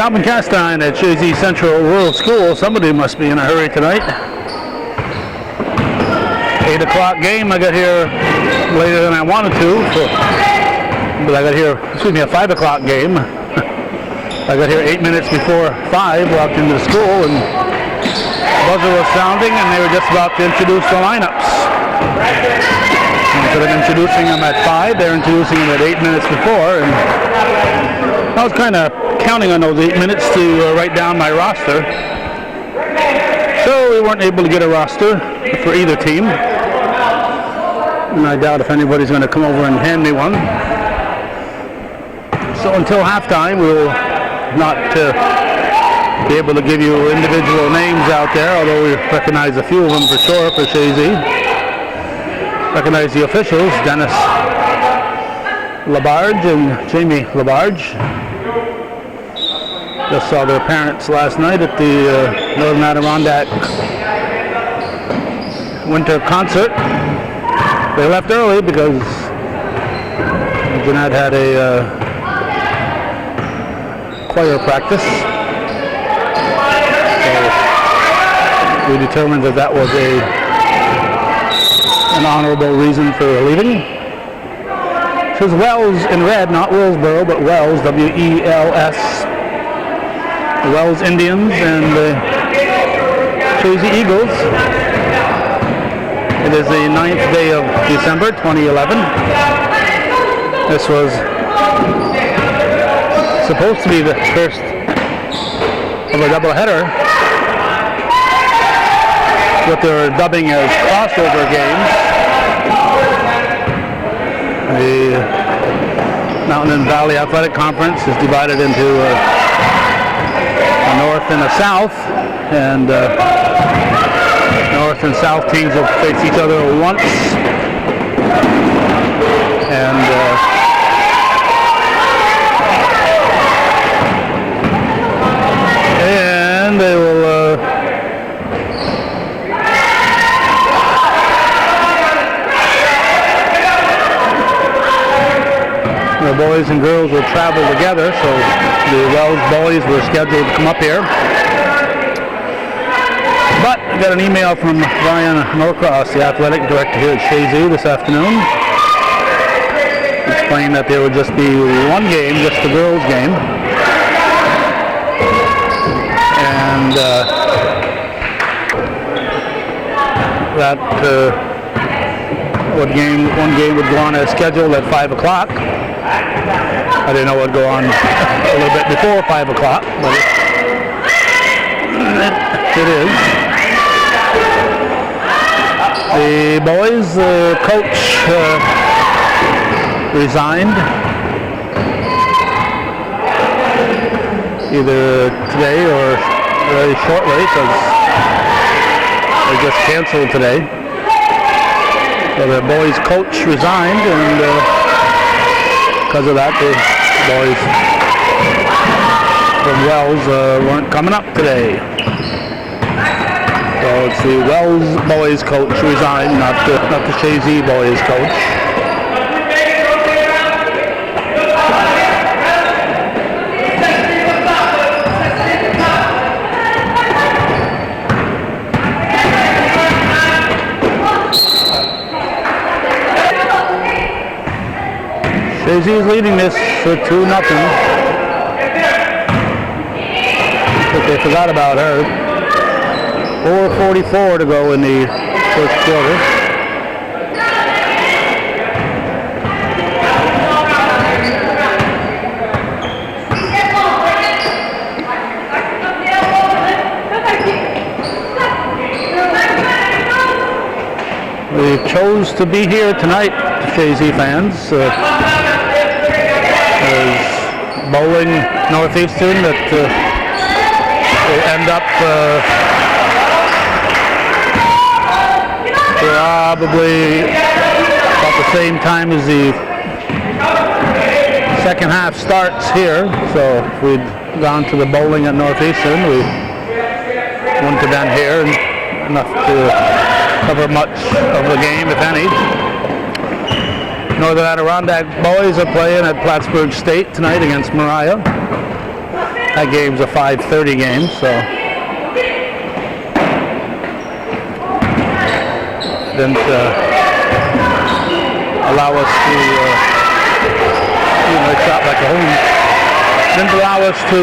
Calvin Castine at Chazy Central Rural School. Somebody must be in a hurry tonight. 8 o'clock game. I got here later than I wanted to. But I got here, a 5 o'clock game. I got here 8 minutes before 5, walked into the school, and the buzzer was sounding, and they were just about to introduce the lineups. Instead of introducing them at 5, they're introducing them at 8 minutes before, and I was kind of counting on those 8 minutes to write down my roster. So we weren't able to get a roster for either team, and I doubt if anybody's going to come over and hand me one. So until halftime, we will not be able to give you individual names out there, although we recognize a few of them for sure for Chazy. Recognize the officials, Dennis Labarge and Jamie Labarge. Just saw their parents last night at the Northern Adirondack winter concert. They left early because Jeanette had a choir practice. So we determined that that was an honorable reason for leaving. It says Wells in red, not Willsboro, but Wells, W-E-L-S. The Wells Indians and the Chazy Eagles. It is the 9th day of December, 2011. This was supposed to be the first of a doubleheader, what they're dubbing as crossover games. The Mountain and Valley Athletic Conference is divided into a north and a south, and north and south teams will face each other once, and they will the boys and girls will travel together, so the Wells boys were scheduled to come up here. But I got an email from Ryan Norcross, the athletic director here at Chazy this afternoon, explaining that there would just be one game, just the girls' game. And that one game would go on as scheduled at 5 o'clock. I didn't know it would go on a little bit before 5 o'clock, but it is. The boys, coach resigned either today or very shortly, because they just canceled today. So the boys' coach resigned, and because of that, the boys from Wells weren't coming up today. So it's the Wells boys coach resigned, not the Chazy boys coach. Chazy is leading this 2-0. But they forgot about her. 4:44 to go in the first quarter. We chose to be here tonight, Chazy fans. There's bowling Northeastern that will end up probably about the same time as the second half starts here. So if we'd gone to the bowling at Northeastern, we wouldn't have been here enough to cover much of the game, if any. Northern Adirondack boys are playing at Plattsburgh State tonight against Mariah. That game's a 5:30 game, so didn't allow us to, shot back at home. Didn't allow us to,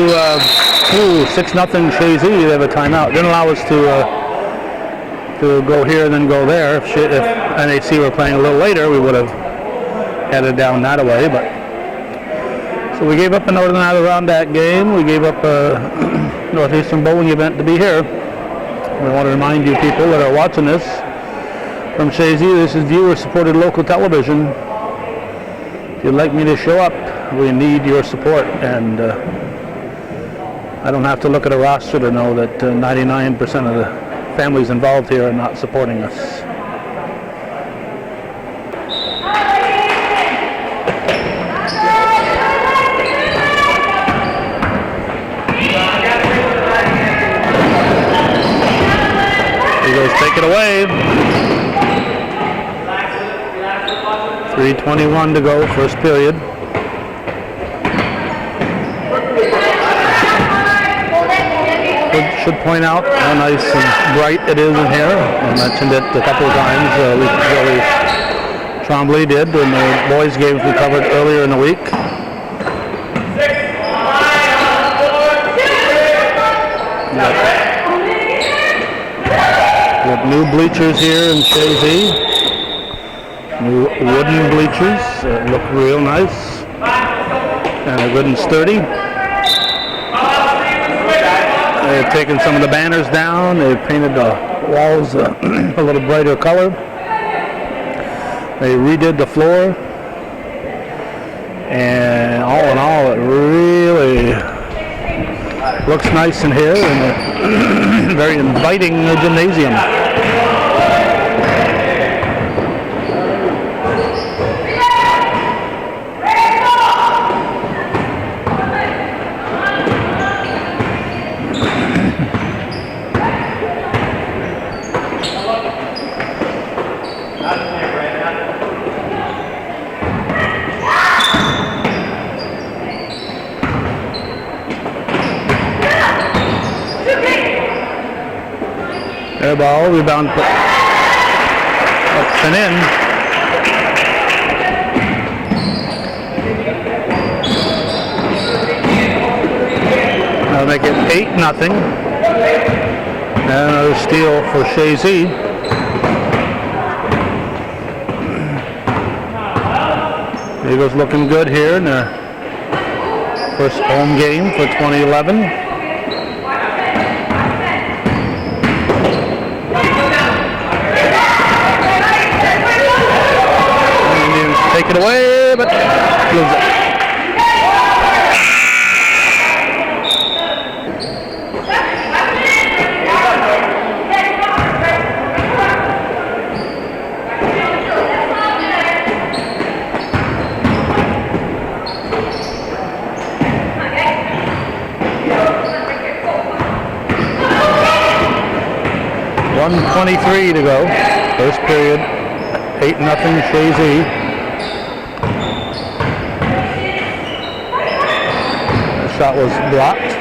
6-0 Chazy, they have a timeout. Didn't allow us to go here and then go there. If NAC were playing a little later, we would have headed down that way, but so we gave up a Northern Adirondack game. We gave up a Northeastern bowling event to be here. We want to remind you people that are watching this from Chazy, this is viewer-supported local television. If you'd like me to show up, we need your support. And I don't have to look at a roster to know that 99% of the families involved here are not supporting us. Eagles take it away. 3:21 to go, first period. Should point out how nice and bright it is in here. I mentioned it a couple of times. Joey Trombley did in the boys' games we covered earlier in the week. We have new bleachers here in Chazy. New wooden bleachers. Look real nice. And they're good and sturdy. They've taken some of the banners down. They've painted the walls a little brighter color. They redid the floor. And all in all, it really looks nice in here, and a very inviting gymnasium. Air ball, rebound, up and in. That'll make it 8-0. And another steal for Chazy. Eagles looking good here in their first home game for 2011. Take it away, but lose it. .123 to go. First period, 8-0 Chazy. Shot was blocked.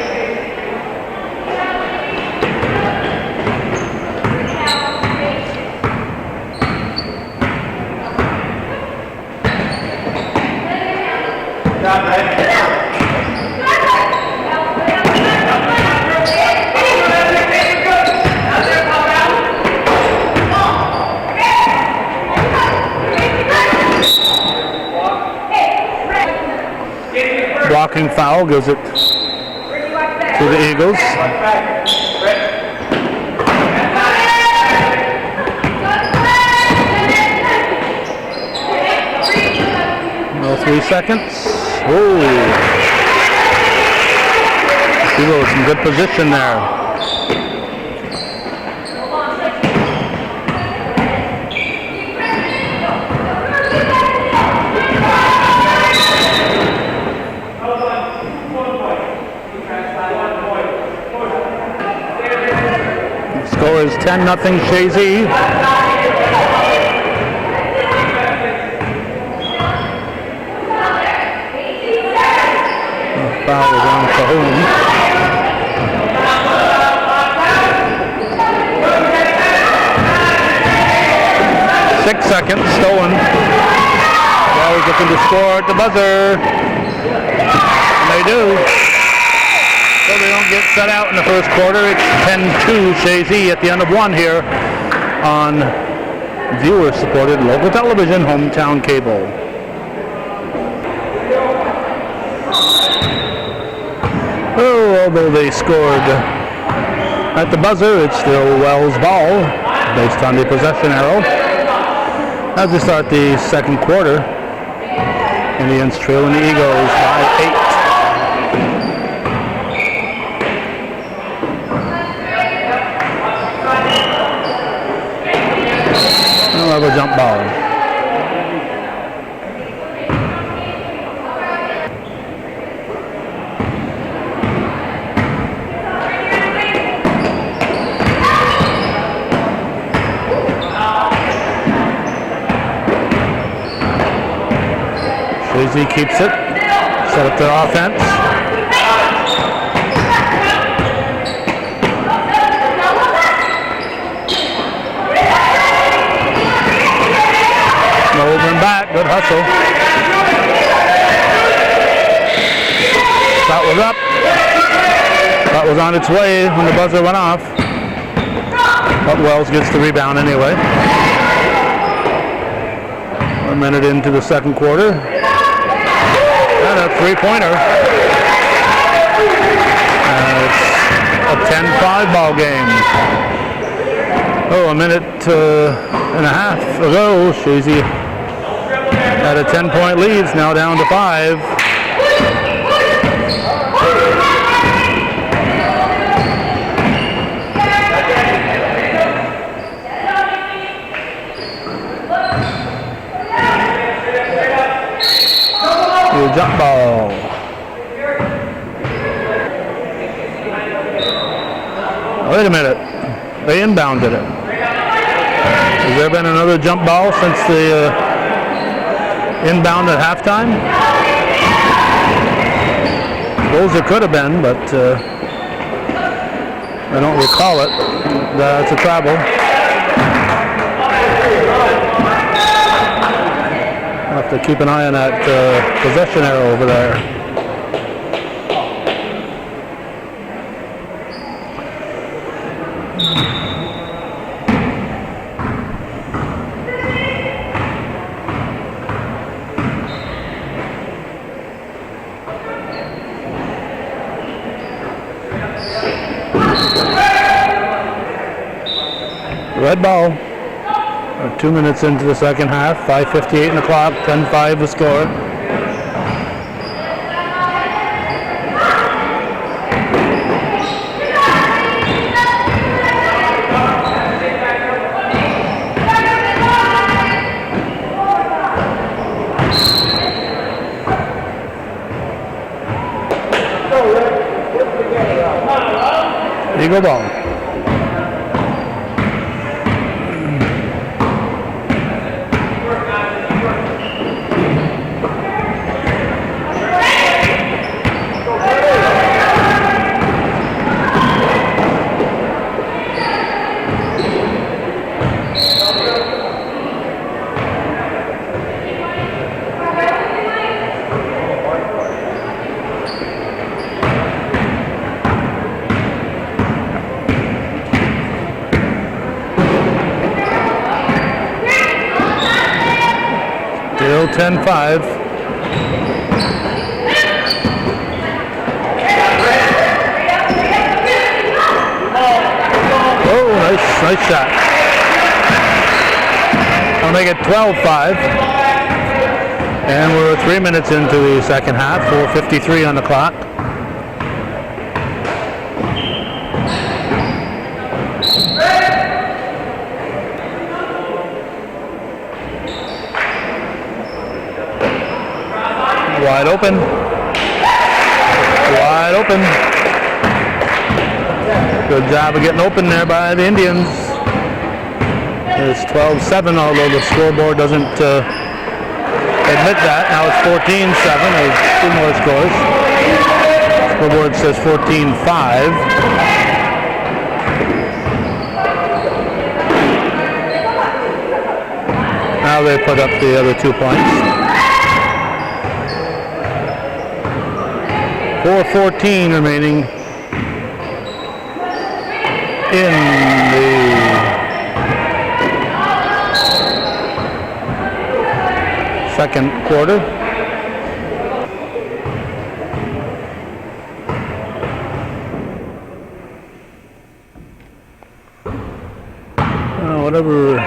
Blocking foul gives it to the Eagles. No 3 seconds. Oh, Eagles in good position there. Score is 10-0 Chazy. Foul is on Cahoon. 6 seconds, stolen. Wells looking to score at the buzzer. And they do. So they don't get set out in the first quarter. It's 10-2 Chazy at the end of one here on viewer-supported local television, Hometown Cable. Oh, although they scored at the buzzer, it's still Wells' ball based on the possession arrow. As we start the second quarter, Indians trailing the Eagles by 8. We'll have a jump ball. Chazy keeps it, set up their offense. Over and back, good hustle. Shot was up. Shot was on its way when the buzzer went off. But Wells gets the rebound anyway. 1 minute into the second quarter. And a three-pointer. It's a 10-5 ball game. Oh, a minute and a half ago, Chazy had a 10-point lead, now down to 5. The jump ball. Wait a minute. They inbounded it. Has there been another jump ball since the inbound at halftime? Those it could have been, but I don't recall it. That's a travel. I'll have to keep an eye on that possession arrow over there. Red ball. 2 minutes into the second half, 5:58 in the clock, 10-5 the score. Eagle ball. Still 10-5. Oh, nice shot. I'll make it 12-5. And we're 3 minutes into the second half, 4:53 on the clock. Wide open. Wide open. Good job of getting open there by the Indians. It's 12-7, although the scoreboard doesn't admit that. Now it's 14-7. There's 2 more scores. Scoreboard says 14-5. now they put up the other 2 points. 4:14 remaining in the second quarter. Whatever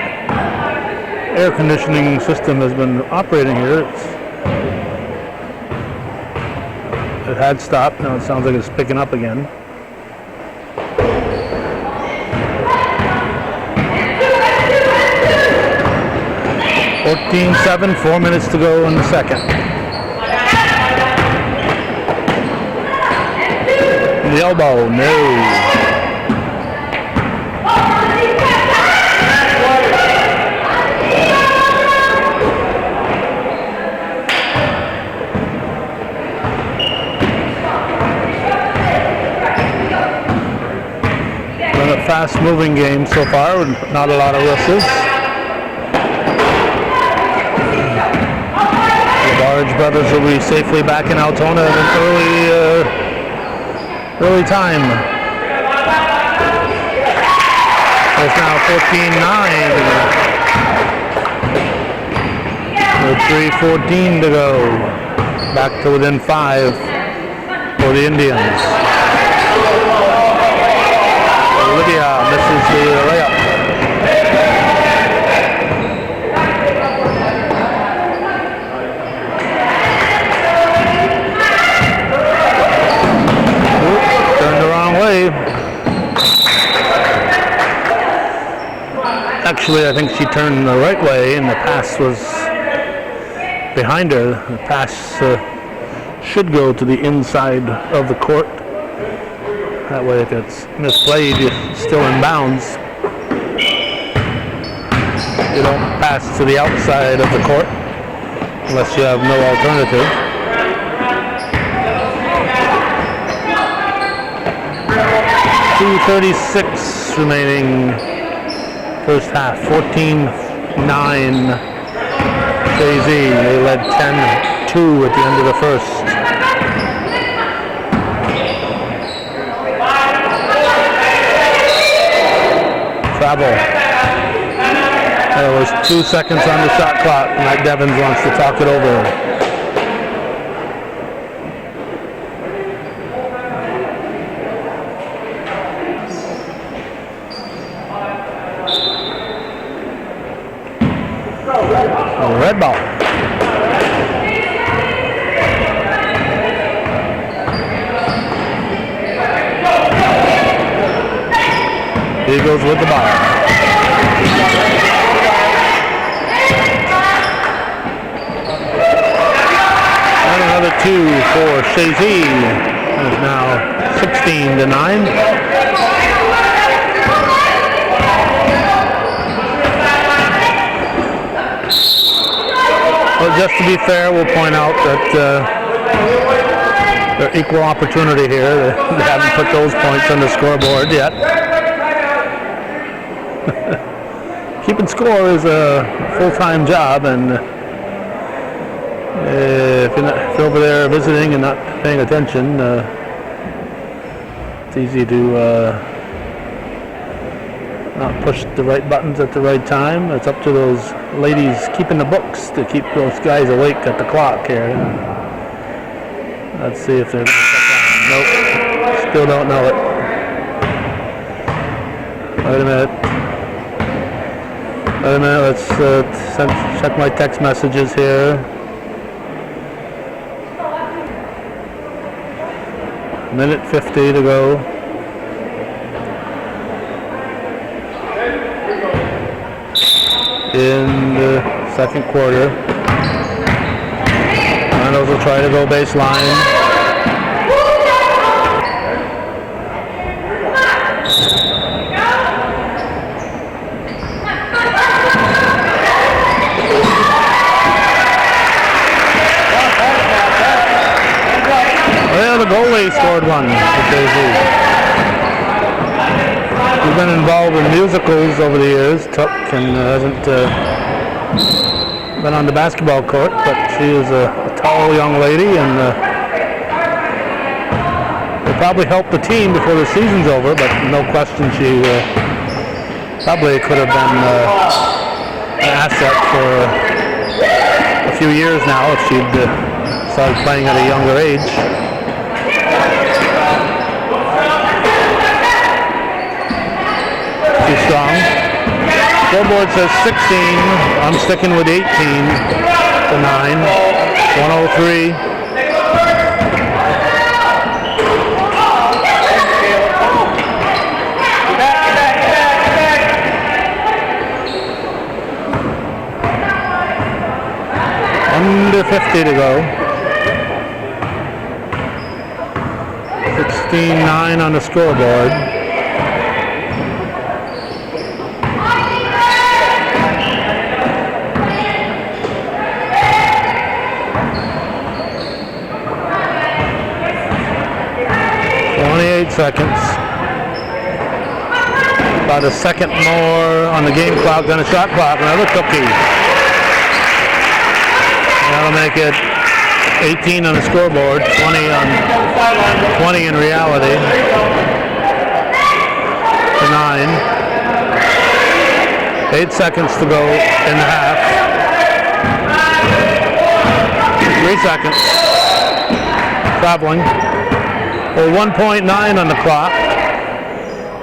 air conditioning system has been operating here, it had stopped. Now it sounds like it's picking up again. (14-7), 4 minutes to go in the second. The elbow, no. Fast-moving game so far, not a lot of rushes. The Barge brothers will be safely back in Altona at an early time. It's now 14-9. With 3:14 to go. Back to within 5 for the Indians. Olivia misses the layup. Turned the wrong way. Actually, I think she turned the right way and the pass was behind her. The pass should go to the inside of the court. That way, if it's misplayed, you're still in bounds. You don't pass to the outside of the court unless you have no alternative. .236 remaining first half. 14-9 Chazy. They led 10-2 at the end of the first. Travel. There was 2 seconds on the shot clock. Mike Devins wants to talk it over. Red ball. Eagles with the ball. And another 2 for Chazy. It's now 16-9. Well, just to be fair, we'll point out that they're equal opportunity here. They haven't put those points on the scoreboard yet. Keeping score is a full-time job, and if you're over there visiting and not paying attention, it's easy to not push the right buttons at the right time. It's up to those ladies keeping the books to keep those guys awake at the clock here. Let's see if they're going to shut down. Nope, still don't know it. Wait a minute. Wait a minute, let's check my text messages here. Minute 50 to go. In the second quarter. Reynolds will try to go baseline. Well, the goalie scored one for Chazy. He's been involved in musicals over the years, Tuck, and hasn't been on the basketball court, but she is a tall young lady, and will probably help the team before the season's over, but no question she probably could have been an asset for a few years now if she'd started playing at a younger age. Too strong. Scoreboard says 16. I'm sticking with 18 to 9. 103. Under 50 to go. 16-9 on the scoreboard. Seconds. About a second more on the game clock than a shot clock. Another cookie. That'll make it 18 on the scoreboard, 20 in reality. To 9. 8 seconds to go in the half. 3 seconds. Traveling. Well, 1.9 on the clock.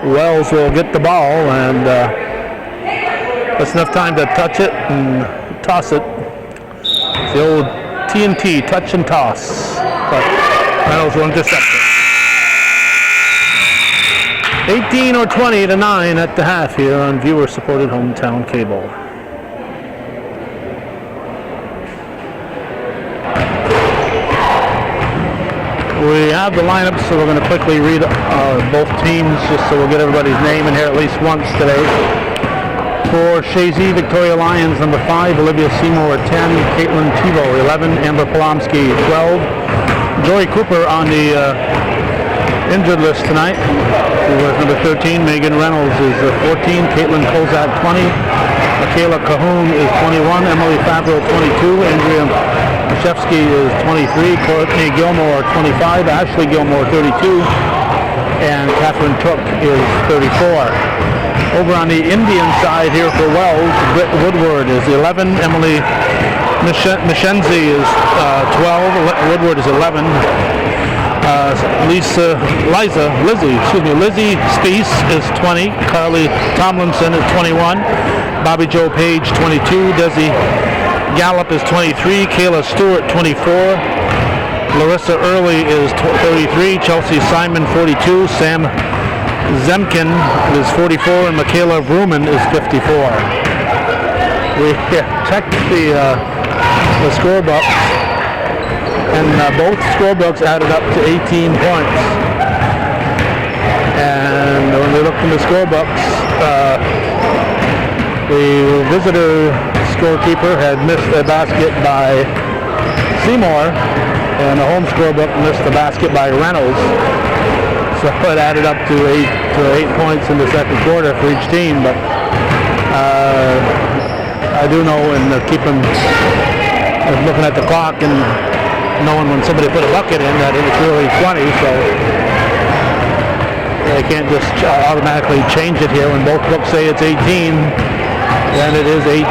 Wells will get the ball, and that's enough time to touch it and toss it. It's the old TNT, touch and toss. But Reynolds will intercept it. 18 or 20 to 9 at the half here on viewer-supported hometown cable. We have the lineups, so we're going to quickly read both teams, just so we'll get everybody's name in here at least once today. For Chazy, Victoria Lions, number 5, Olivia Seymour at 10, Caitlin Thibault, 11, Amber Polomsky, 12. Joy Cooper on the injured list tonight, who was number 13. Megan Reynolds is 14, Caitlin Kozak, 20. Michaela Cahoon is 21, Emily Favreau, 22, Andrea Mashevsky is 23, Courtney Gilmore 25, Ashley Gilmore 32, and Catherine Took is 34. Over on the Indian side here for Wells, Britt Woodward is 11, Emily Mishenzi is 12, Woodward is 11, Lizzie Spees is 20, Carly Tomlinson is 21, Bobby Joe Page 22, Desi Gallup is 23, Kayla Stewart 24, Larissa Early is 33, Chelsea Simon 42, Sam Zemkin is 44, and Michaela Vrooman is 54. We checked the scorebooks, and both scorebooks added up to 18 points. And when we looked in the scorebooks, the visitor scorekeeper had missed a basket by Seymour, and the home scorebook missed a basket by Reynolds. So it added up to 8 points in the second quarter for each team. But I do know, and keeping looking at the clock and knowing when somebody put a bucket in, that it was really 20. So they can't just automatically change it here when both books say it's 18. Then it is 18.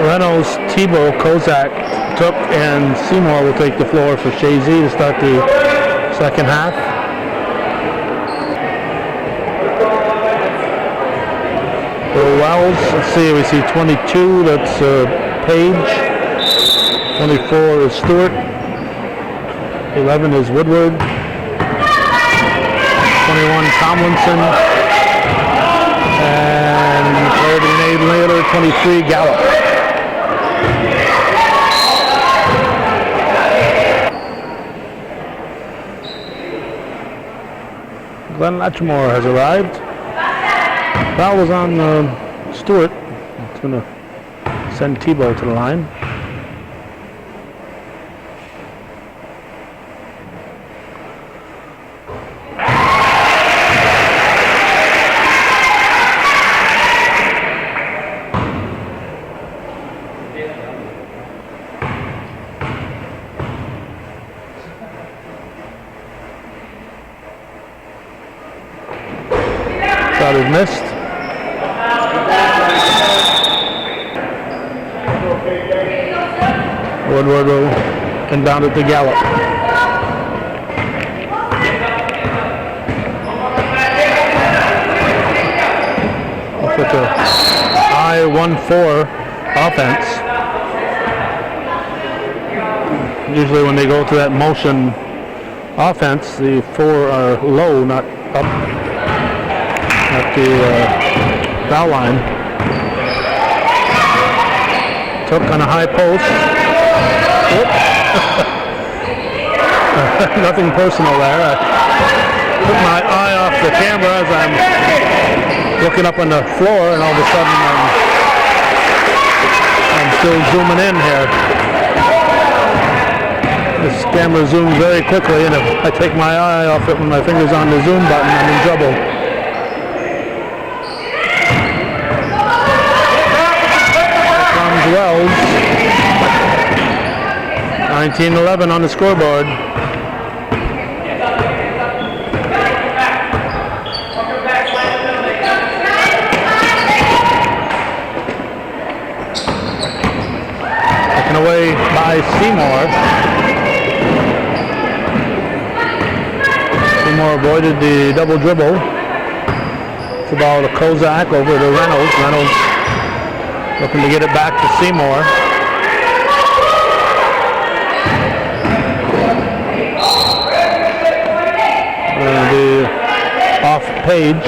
Reynolds, Thibault, Kozak, Took, and Seymour will take the floor for Chazy to start the second half. For Wells, let's see, we see 22, that's Page. 24 is Stewart. 11 is Woodward. 21 Tomlinson, and later 23 Gallup. Glenn Latchmore has arrived. Foul was on Stewart. It's going to send Thibault to the line. missed. Woodward will inbound it to Gallup. With a high 1-4 offense. Usually when they go to that motion offense, the 4 are low, not up at the foul line. Took on a high post. Nothing personal there. I took my eye off the camera as I'm looking up on the floor, and all of a sudden I'm still zooming in here. This camera zooms very quickly, and if I take my eye off it when my finger's on the zoom button, I'm in trouble. Here comes Wells. 19-11 on the scoreboard. Taken away by Seymour. Seymour avoided the double dribble. It's the ball to Kozak over to Reynolds. Reynolds looking to get it back to Seymour. Going to be off Page.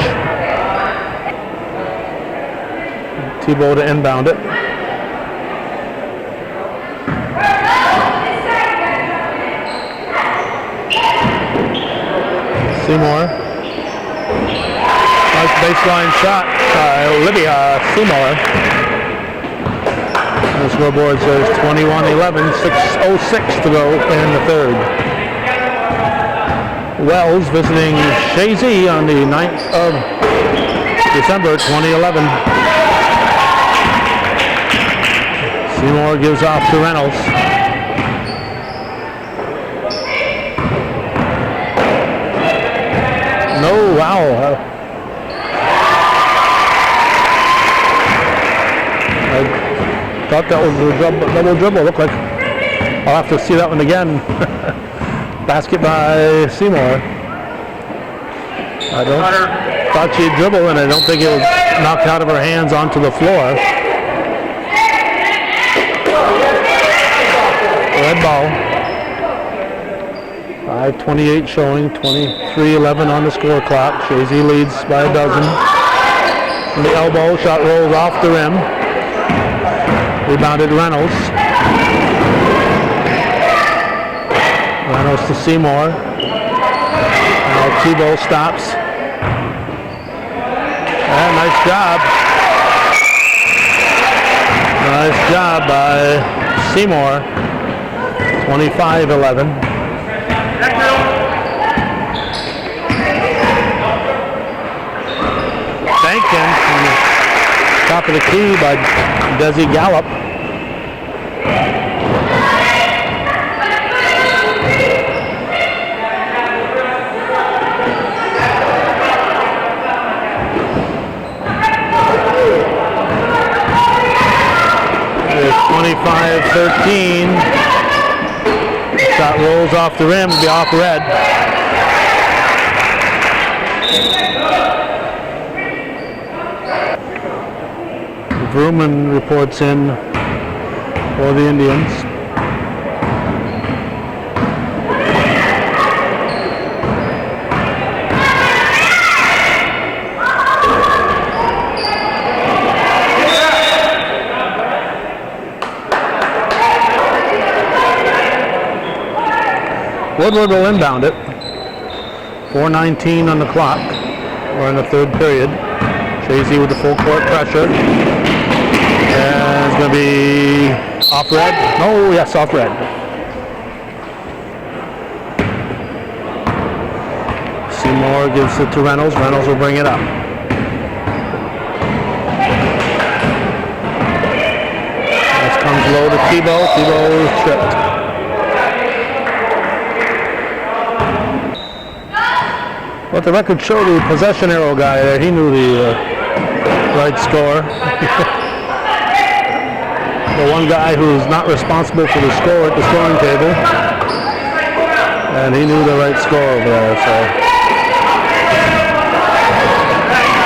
Tebow to inbound it. Seymour. Nice baseline shot by Olivia Seymour. And the scoreboard says 21-11, 6:06 to go in the third. Wells visiting Chazy on the 9th of December 2011. Seymour gives off to Reynolds. No, wow. I thought that was a double dribble. Looked like I'll have to see that one again. Basket by Seymour. I thought she'd dribble, and I don't think it was knocked out of her hands onto the floor. Red ball. 5:28 showing, 23-11 on the score clock. Chazy leads by a dozen. From the elbow, shot rolls off the rim. Rebounded Reynolds. Reynolds to Seymour. Now Tebow stops. And nice job. Nice job by Seymour. 25-11. Banked in on the top of the key by Desi Gallup. It's 25-13. Shot rolls off the rim, it'll be off red. Vrooman reports in for the Indians. Woodward will inbound it. 4:19 on the clock. We're in the third period. Chazy with the full court pressure. And it's going to be off red. Oh, yes, off red. Seymour gives it to Reynolds. Reynolds will bring it up. This comes low to Tebow. Tebow is tripped. But the record show the possession arrow guy there, he knew the right score. The one guy who's not responsible for the score at the scoring table. And he knew the right score over there, so.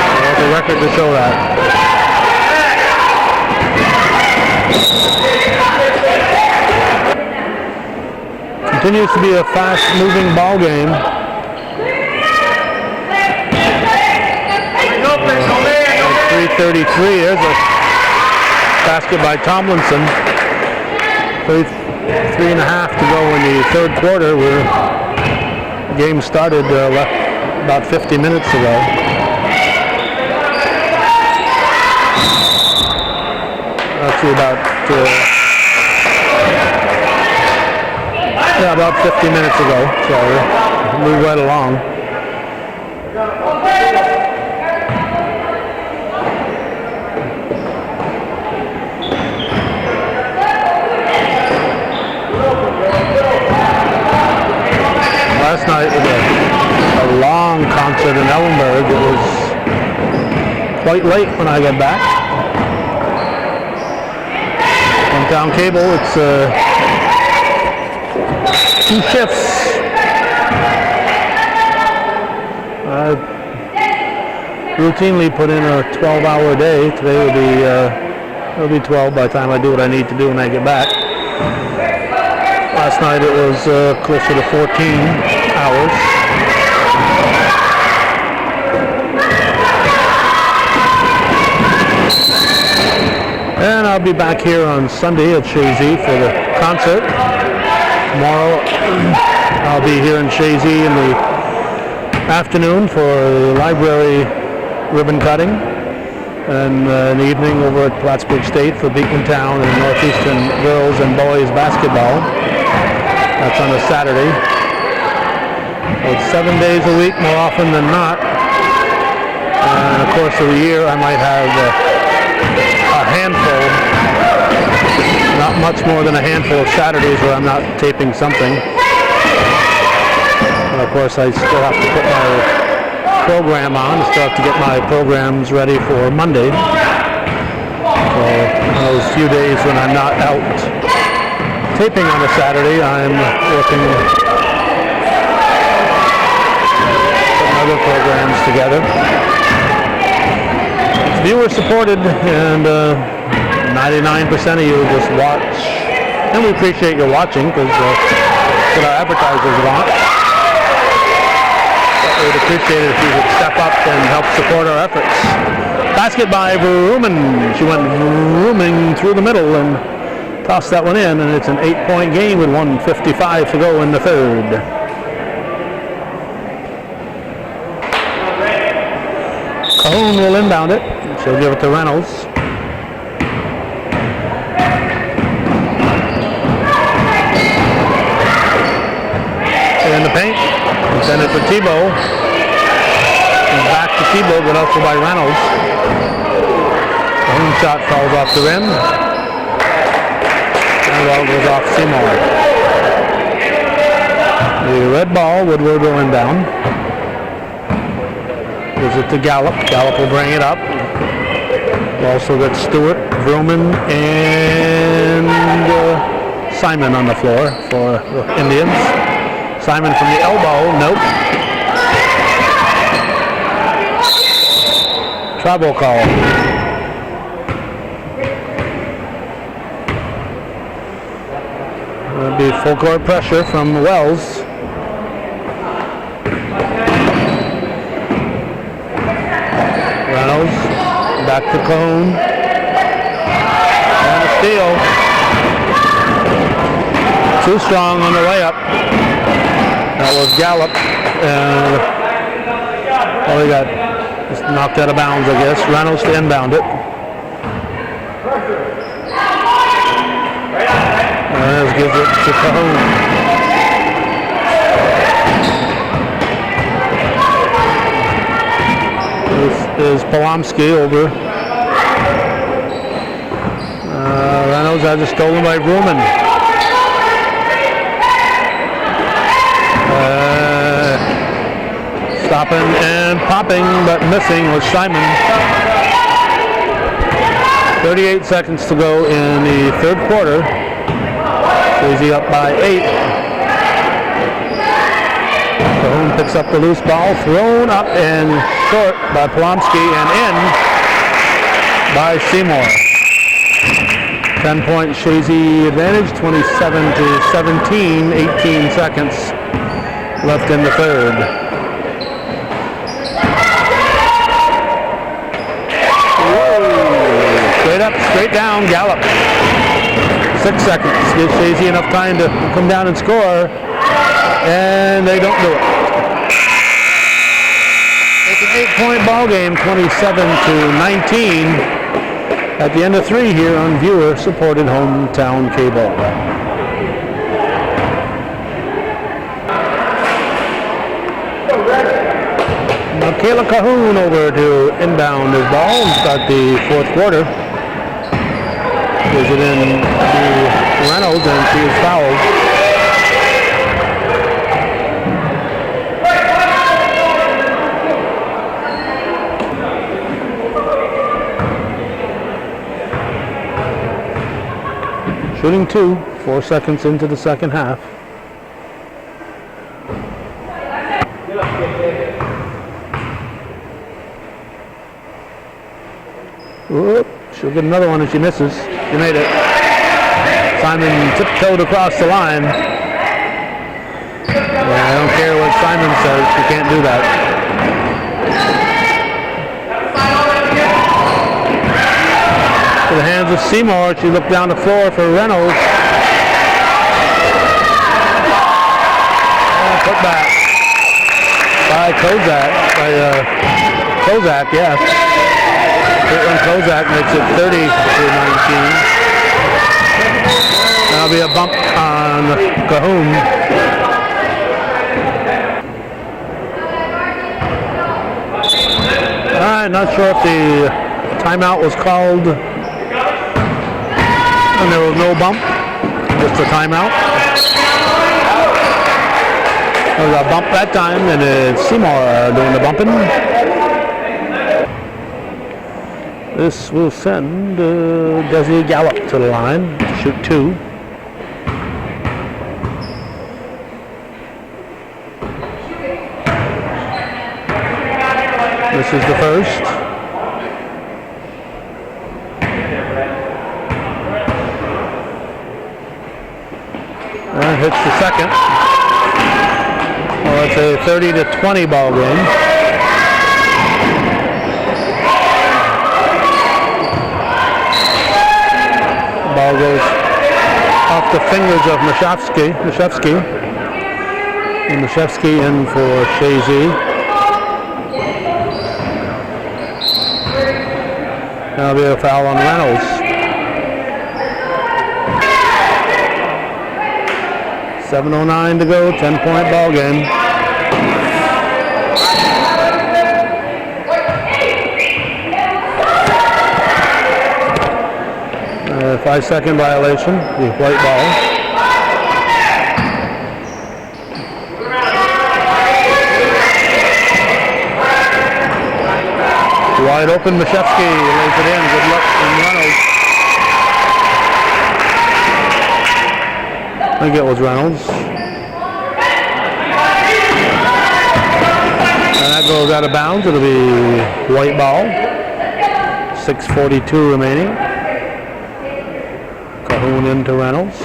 I want the record to show that. Continues to be a fast-moving ball game. 3:33. There's a basket by Tomlinson. 3.5 to go in the third quarter. The game started about 50 minutes ago. Actually, about 50 minutes ago. So we'll move right along. Last night was a long concert in Ellenburg. It was quite late when I got back. Went down cable. It's 2 shifts. I routinely put in a 12-hour day. Today will be 12 by the time I do what I need to do when I get back. Last night it was closer to 14 hours. And I'll be back here on Sunday at Chazy for the concert. Tomorrow I'll be here in Chazy in the afternoon for the library ribbon cutting. And in the evening over at Plattsburgh State for Beacon Town and Northeastern girls and boys basketball. That's on a Saturday. It's 7 days a week more often than not. And of course of the year I might have a handful, not much more than a handful of Saturdays where I'm not taping something. And of course I still have to put my program on, still have to get my programs ready for Monday. So those few days when I'm not out taping on a Saturday, I'm working putting other programs together. It's viewer supported, and 99% of you just watch, and we appreciate your watching because that's what our advertisers want. But we'd appreciate it if you would step up and help support our efforts. Basket by Vrooman. She went vrooming through the middle and tossed that one in, and it's an 8-point game with 1:55 to go in the third. Cahoon will inbound it. She'll give it to Reynolds. In the paint. Send it for Tebow. And back to Tebow, but also by Reynolds. Cahoon shot falls off the rim. And ball goes off Seymour. The red ball, Woodward will inbound. Gives it to Gallup. Gallup will bring it up. We'll also got Stewart, Vrooman, and Simon on the floor for the Indians. Simon from the elbow, nope. Travel call. It'll be full court pressure from Wells. Reynolds, back to Cahoon. And a steal. Too strong on the layup. That was Gallup. Well, he got just knocked out of bounds, I guess. Reynolds to inbound it. Reynolds gives it to Cahoon. This is Polomsky over. Reynolds has it stolen by Vrooman. Stopping and popping, but missing was Simon. 38 seconds to go in the third quarter. Chazy up by 8. Cahoon picks up the loose ball, thrown up and short by Polomsky and in by Seymour. 10-point Chazy advantage, 27-17, 18 seconds left in the third. Straight up, straight down, Gallup. 6 seconds. Gives Chazy enough time to come down and score, and they don't do it. It's an 8-point ball game, 27-19. At the end of 3 here on viewer-supported hometown cable. Now Kayla Cahoon over to inbound his ball and start the fourth quarter. Gives it in to Reynolds and she is fouled. Shooting 2, 4 seconds into the second half. Whoop, she'll get another one if she misses. She made it. Simon tiptoed across the line. Yeah, I don't care what Simon says, she can't do that. To the hands of Seymour, she looked down the floor for Reynolds. And put back by Kozak, yeah. Caitlin Kozak makes it 30-19. That'll be a bump on Cahoon. All right, not sure if the timeout was called. And there was no bump, just a timeout. There was a bump that time, and it's Seymour doing the bumping. This will send Desi Gallup to the line, shoot 2. This is the first. Hits the second. Well, it's a 30-20 ball game. Ball goes off the fingers of Mashevsky. And Mashevsky in for Chazy. That'll be a foul on Reynolds. 7:09 to go, 10-point ball game. 5-second violation, the white ball. Wide open, Mashevsky lays it in. Good luck from Reynolds. I think it was Reynolds. And that goes out of bounds. It'll be white ball. 6:42 remaining. Cahoon into Reynolds.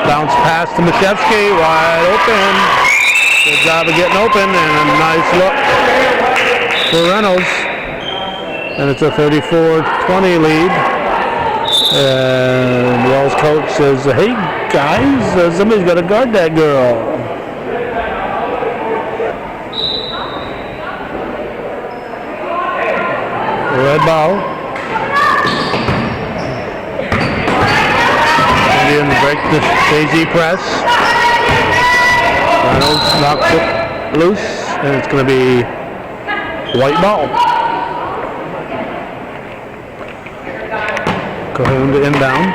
Bounce pass to Mashevsky, wide open. Good job of getting open, and a nice look for Reynolds. And it's a 34-20 lead. And Wells' coach says, hey guys, somebody's got to guard that girl. Red ball. Indians break the Chazy press. Reynolds knocks it loose, and it's going to be white ball. Cahoon to inbound.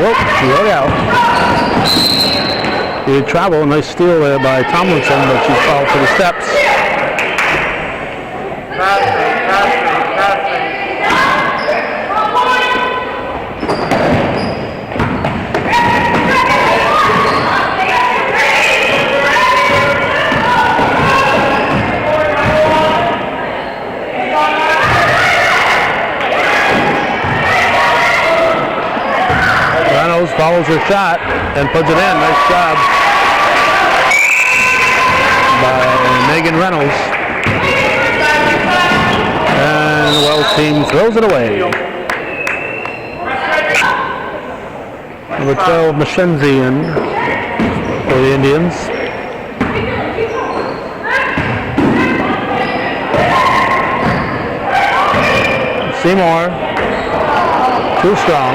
Whoop, she got out. He had travel, nice steal there by Tomlinson, but she fell to the steps. Follows her shot and puts it in. Nice job by Megan Reynolds. And the Wells team throws it away. Number 12, Mackenzie in for the Indians. Seymour, too strong.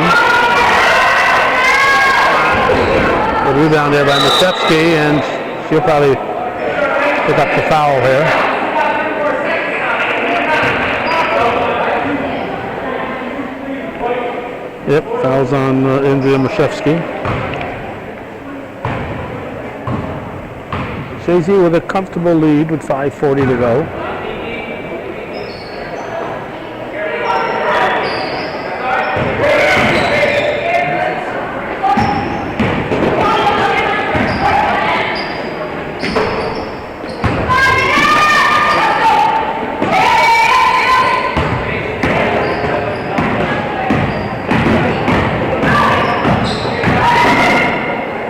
The rebound there by Machevsky, and she'll probably pick up the foul here. Yep, fouls on Andrea Machevsky. Chazy with a comfortable lead with 5:40 to go.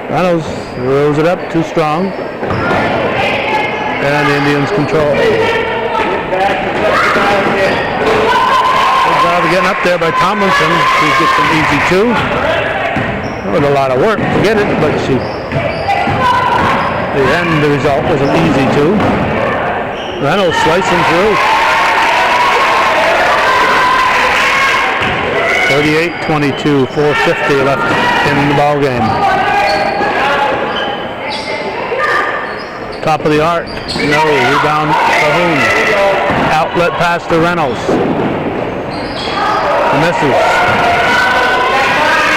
Reynolds rolls it up, too strong. And the Indians control. Good job of getting up there by Tomlinson. She gets an easy two. With a lot of work to get it, but the result was an easy two. Reynolds slicing through. 38-22, 4:50 left in the ball game. Top of the arc, no, rebound Cahoon. Outlet pass to Reynolds. Misses.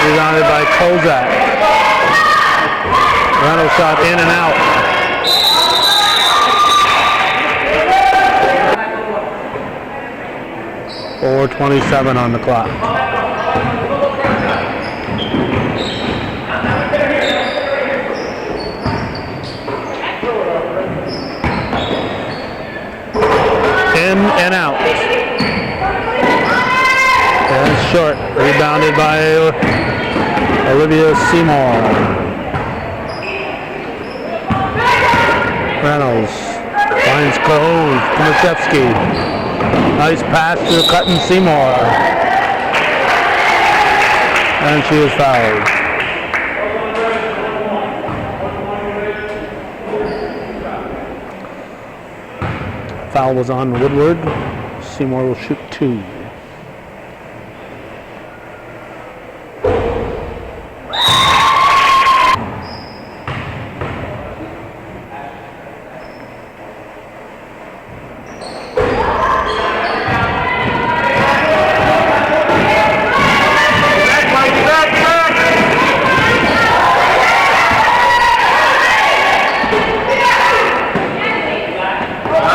Rebounded by Kozak. Reynolds shot in and out. .4:27 on the clock. In and out. And short. Rebounded by Olivia Seymour. Reynolds finds Cahoon. Tomaszewski. Nice pass to Cutton Seymour. And she is fouled. Foul was on Woodward. Seymour will shoot two.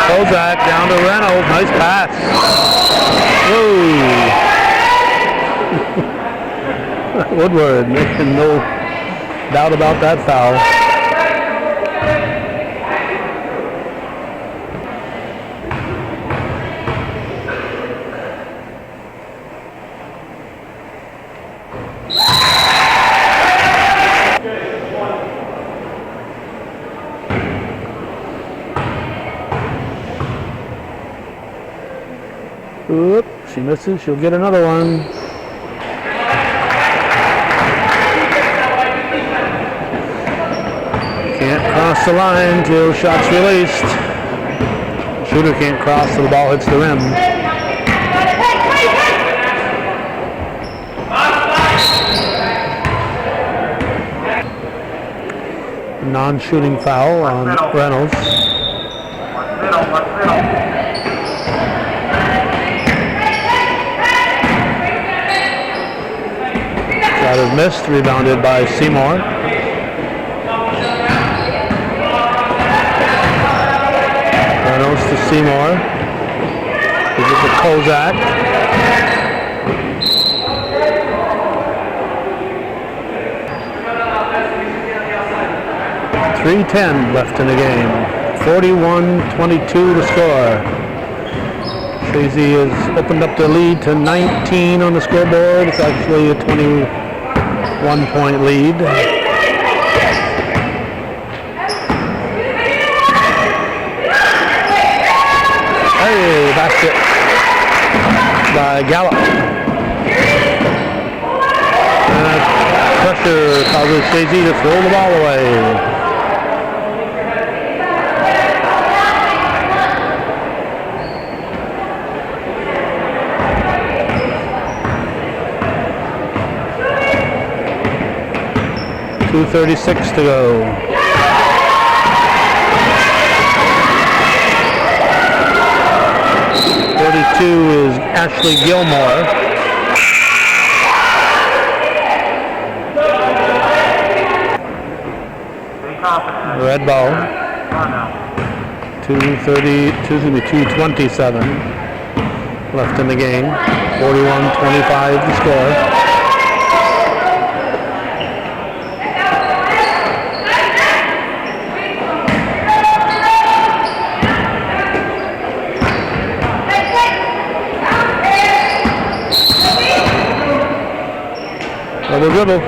Kozak down to Reynolds. Nice pass. Whoa. Woodward making no doubt about that foul. Oop, she misses, she'll get another one. Can't cross the line till shot's released. Shooter can't cross till the ball hits the rim. Non-shooting foul on Reynolds. That is missed, rebounded by Seymour. Reynolds to Seymour. Gives it to Kozak. .310 left in the game. 41-22 to score. Chazy has opened up the lead to 19 on the scoreboard. It's actually a 21-point lead. Hey, basket by Gallup. Pressure causes Chazy to throw the ball away. .236 to go. Is Ashley Gilmore. Red ball. 227 left in the game. 41-25 to score. Double dribble.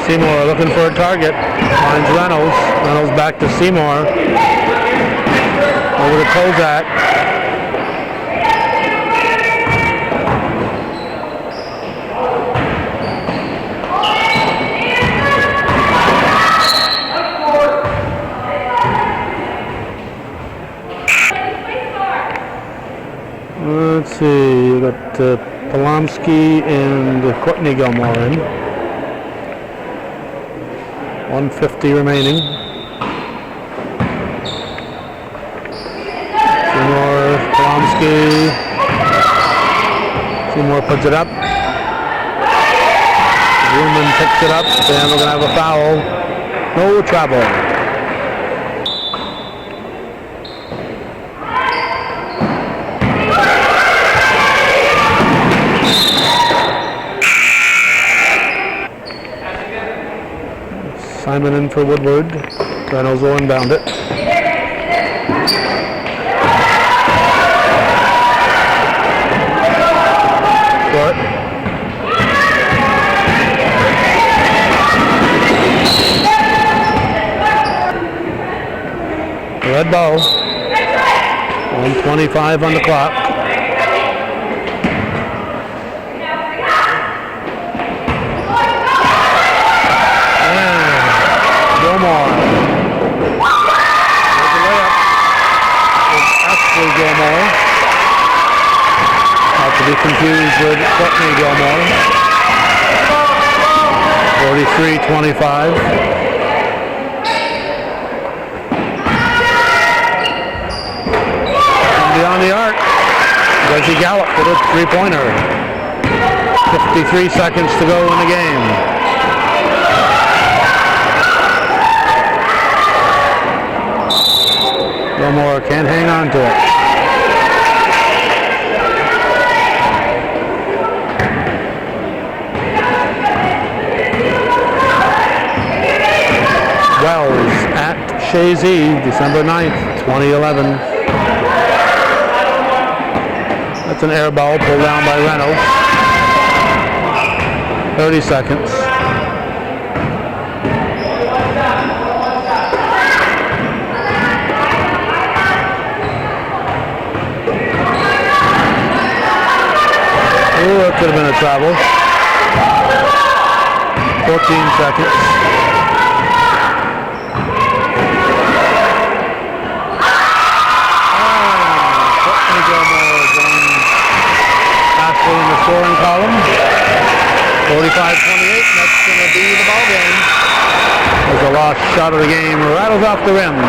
Seymour looking for a target. Finds Reynolds. Reynolds back to Seymour. Over to Kozak. Let's see, you got Polomsky and Courtney Gilmore in. 150 remaining. Seymour, Polomsky. Seymour puts it up. Newman picks it up, and we're going to have a foul. No trouble. Simon in for Woodward. Reynolds will inbound it. Short. Red ball. 1:25 on the clock. Gilmore. There's a layup. Ashley Gilmore. Not to be confused with Courtney Gilmore. 43-25. Beyond the arc. Chazy Gallup with a three-pointer. 53 seconds to go in the game. Gilmore can't hang on to it. Wells at Chazy, December 9th, 2011. That's an air ball pulled down by Reynolds. 30 seconds. Ooh, that could have been a travel. 14 seconds. Courtney Gilmore going Ashley in the scoring column. 45-28, and that's going to be the ball game. There's a lost shot of the game, rattles off the rim.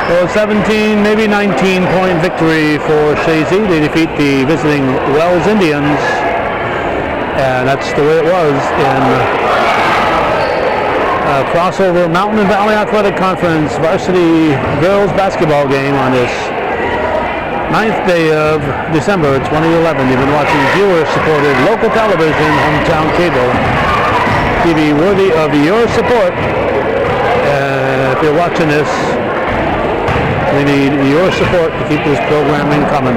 So 17, maybe 19-point victory for Chazy. They defeat the visiting Wells Indians. And that's the way it was in crossover Mountain and Valley Athletic Conference varsity girls basketball game on this 9th day of December 2011. You've been watching viewer-supported local television, hometown cable TV, worthy of your support. If you're watching this, we need your support to keep this programming coming.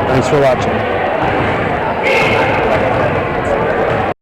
Thanks for watching.